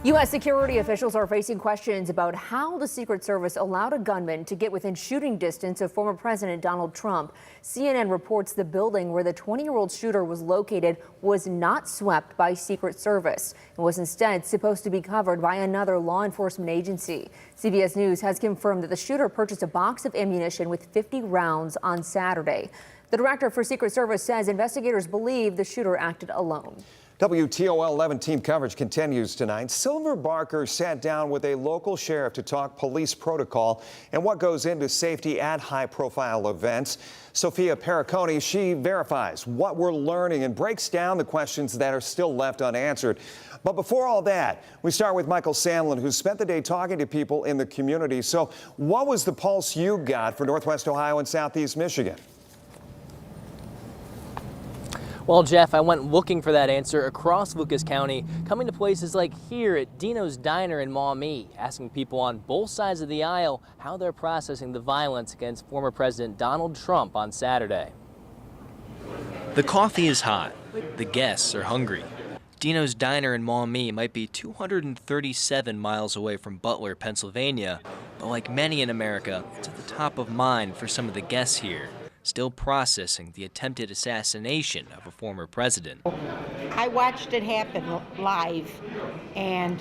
U.S. security officials are facing questions about how the Secret Service allowed a gunman to get within shooting distance of former President Donald Trump. CNN reports the building where the 20-year-old shooter was located was not swept by Secret Service and was instead supposed to be covered by another law enforcement agency. CBS News has confirmed that the shooter purchased a box of ammunition with 50 rounds on Saturday. The director for Secret Service says investigators believe the shooter acted alone. WTOL 11 team coverage continues tonight. Silver Barker sat down with a local sheriff to talk police protocol and what goes into safety at high-profile events. Sophia Pericone, she verifies what we're learning and breaks down the questions that are still left unanswered. But before all that, we start with Michael Sandlin, who spent the day talking to people in the community. So what was the pulse you got for Northwest Ohio and Southeast Michigan? Well, Jeff, I went looking for that answer across Lucas County, coming to places like here at Dino's Diner in Maumee, asking people on both sides of the aisle how they're processing the violence against former President Donald Trump on Saturday. The coffee is hot. The guests are hungry. Dino's Diner in Maumee might be 237 miles away from Butler, Pennsylvania, but like many in America, it's at the top of mind for some of the guests here, still processing the attempted assassination of a former president. I watched it happen live, and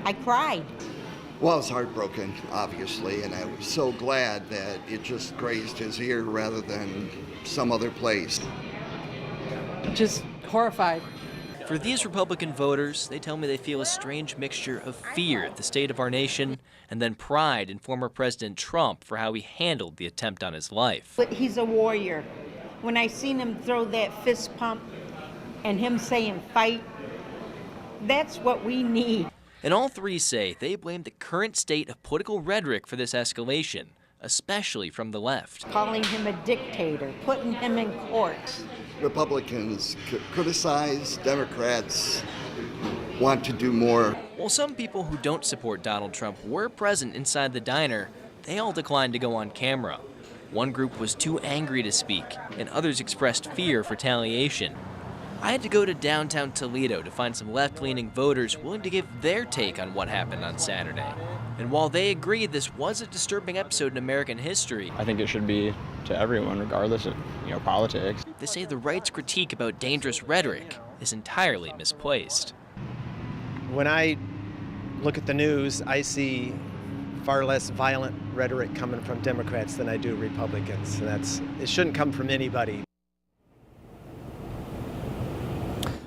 I cried. Well, I was heartbroken, obviously, and I was so glad that it just grazed his ear rather than some other place. Just horrified. For these Republican voters, they tell me they feel a strange mixture of fear at the state of our nation and then pride in former President Trump for how he handled the attempt on his life. But he's a warrior. When I seen him throw that fist pump and him saying fight, that's what we need. And all three say they blame the current state of political rhetoric for this escalation, especially from the left. Calling him a dictator, putting him in court. Republicans criticize, Democrats want to do more. While some people who don't support Donald Trump were present inside the diner, they all declined to go on camera. One group was too angry to speak, and others expressed fear of retaliation. I had to go to downtown Toledo to find some left-leaning voters willing to give their take on what happened on Saturday. And while they agree this was a disturbing episode in American history, I think it should be to everyone, regardless of, politics. They say the right's critique about dangerous rhetoric is entirely misplaced. When I look at the news, I see far less violent rhetoric coming from Democrats than I do Republicans. And it shouldn't come from anybody.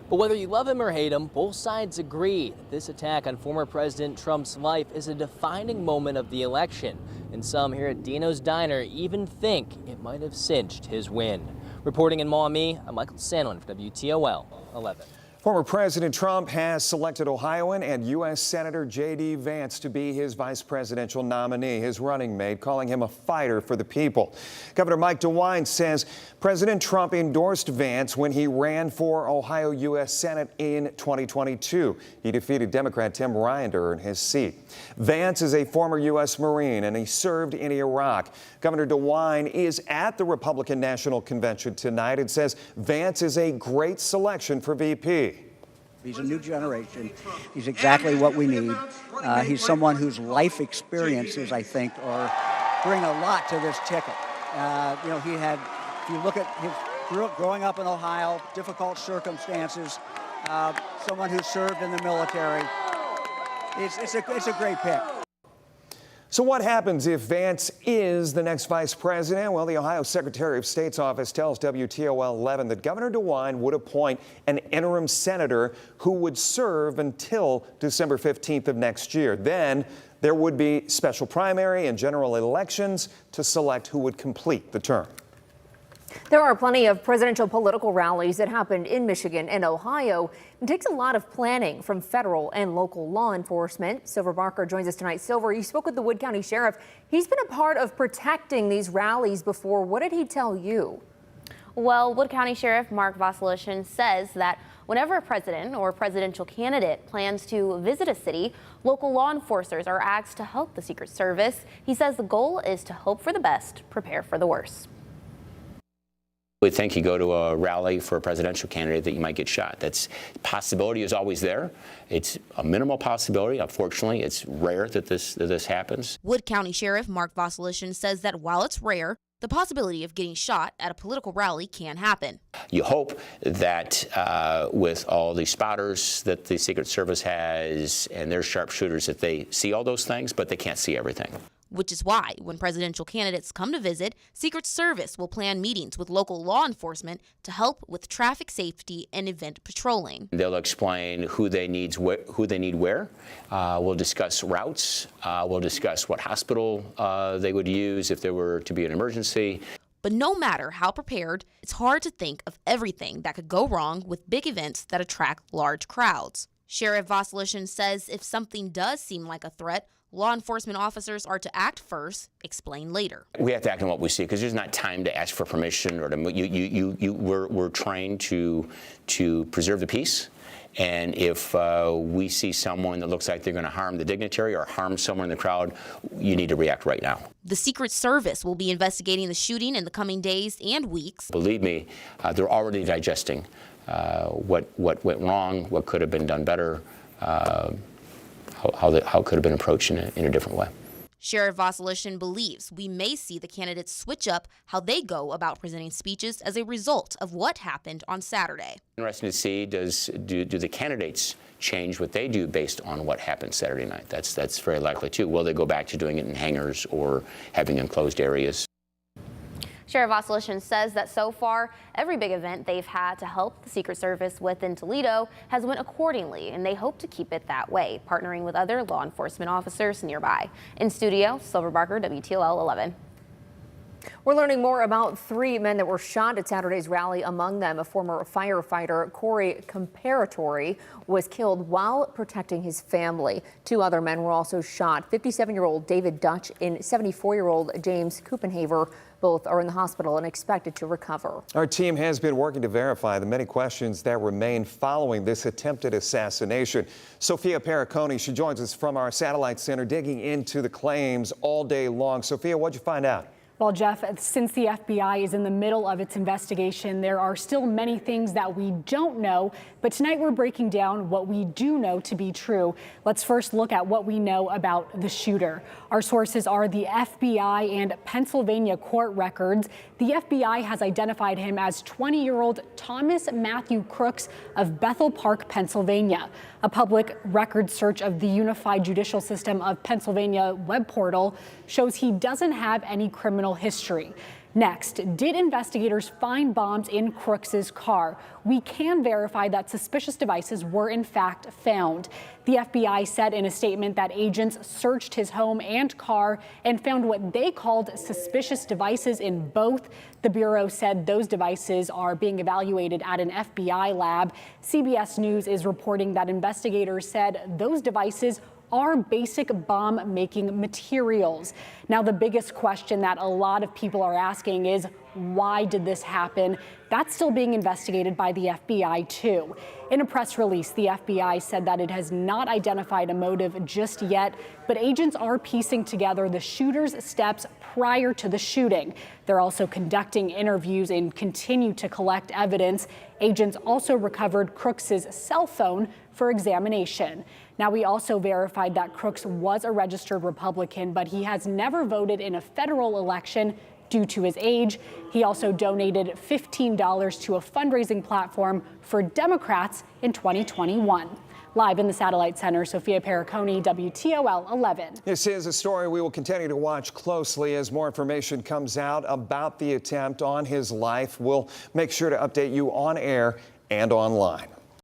But whether you love him or hate him, both sides agree that this attack on former President Trump's life is a defining moment of the election. And some here at Dino's Diner even think it might have cinched his win. Reporting in Maumee, I'm Michael Sandlin for WTOL 11. Former President Trump has selected Ohioan and U.S. Senator J.D. Vance to be his vice presidential nominee, his running mate, calling him a fighter for the people. Governor Mike DeWine says President Trump endorsed Vance when he ran for Ohio U.S. Senate in 2022. He defeated Democrat Tim Ryan to earn his seat. Vance is a former U.S. Marine and he served in Iraq. Governor DeWine is at the Republican National Convention tonight and says Vance is a great selection for VP. He's a new generation. He's exactly what we need. He's someone whose life experiences, I think, bring a lot to this ticket. He had, if you look at his growing up in Ohio, difficult circumstances, someone who served in the military. It's a great pick. So what happens if Vance is the next vice president? Well, the Ohio Secretary of State's office tells WTOL 11 that Governor DeWine would appoint an interim senator who would serve until December 15th of next year. Then there would be special primary and general elections to select who would complete the term. There are plenty of presidential political rallies that happened in Michigan and Ohio. It takes a lot of planning from federal and local law enforcement. Silver Barker joins us tonight. Silver, you spoke with the Wood County Sheriff. He's been a part of protecting these rallies before. What did he tell you? Well, Wood County Sheriff Mark Vasilishin says that whenever a president or presidential candidate plans to visit a city, local law enforcers are asked to help the Secret Service. He says the goal is to hope for the best, prepare for the worst. We think you go to a rally for a presidential candidate that you might get shot. That's possibility is always there. It's a minimal possibility. Unfortunately, it's rare that this happens. Wood County Sheriff Mark Vosselishin says that while it's rare, the possibility of getting shot at a political rally can happen. You hope that with all the spotters that the Secret Service has and their sharpshooters that they see all those things, but they can't see everything. Which is why, when presidential candidates come to visit, Secret Service will plan meetings with local law enforcement to help with traffic safety and event patrolling. They'll explain who they need where. We'll discuss routes. We'll discuss what hospital they would use if there were to be an emergency. But no matter how prepared, it's hard to think of everything that could go wrong with big events that attract large crowds. Sheriff Vosselishin says if something does seem like a threat, law enforcement officers are to act first, explain later. We have to act on what we see because there's not time to ask for permission or to. We're trained to preserve the peace, and if we see someone that looks like they're going to harm the dignitary or harm someone in the crowd, you need to react right now. The Secret Service will be investigating the shooting in the coming days and weeks. Believe me, they're already digesting what went wrong, what could have been done better. How it could have been approached in a different way. Sheriff Vosselishin believes we may see the candidates switch up how they go about presenting speeches as a result of what happened on Saturday. Interesting to see, do the candidates change what they do based on what happened Saturday night? That's very likely too. Will they go back to doing it in hangars or having enclosed areas? Sheriff Vosselishin says that so far, every big event they've had to help the Secret Service with in Toledo has went accordingly, and they hope to keep it that way, partnering with other law enforcement officers nearby. In studio, Silver Barker, WTOL 11. We're learning more about 3 men that were shot at Saturday's rally. Among them, a former firefighter, Corey Comparatori, was killed while protecting his family. 2 other men were also shot. 57-year-old David Dutch and 74-year-old James Kupenhaver. Both are in the hospital and expected to recover. Our team has been working to verify the many questions that remain following this attempted assassination. Sophia Pericone, she joins us from our satellite center, digging into the claims all day long. Sophia, what'd you find out? Well, Jeff, since the FBI is in the middle of its investigation, there are still many things that we don't know. But tonight we're breaking down what we do know to be true. Let's first look at what we know about the shooter. Our sources are the FBI and Pennsylvania court records. The FBI has identified him as 20-year-old Thomas Matthew Crooks of Bethel Park, Pennsylvania. A public record search of the Unified Judicial System of Pennsylvania web portal shows he doesn't have any criminal history. Next, did investigators find bombs in Crooks's car? We can verify that suspicious devices were in fact found. The FBI said in a statement that agents searched his home and car and found what they called suspicious devices in both. The Bureau said those devices are being evaluated at an FBI lab. CBS News is reporting that investigators said those devices are basic bomb-making materials. Now, the biggest question that a lot of people are asking is, why did this happen? That's still being investigated by the FBI, too. In a press release, the FBI said that it has not identified a motive just yet, but agents are piecing together the shooter's steps prior to the shooting. They're also conducting interviews and continue to collect evidence. Agents also recovered Crooks's cell phone for examination. Now, we also verified that Crooks was a registered Republican, but he has never voted in a federal election due to his age. He also donated $15 to a fundraising platform for Democrats in 2021. Live in the Satellite Center, Sophia Pericone, WTOL 11. This is a story we will continue to watch closely as more information comes out about the attempt on his life. We'll make sure to update you on air and online.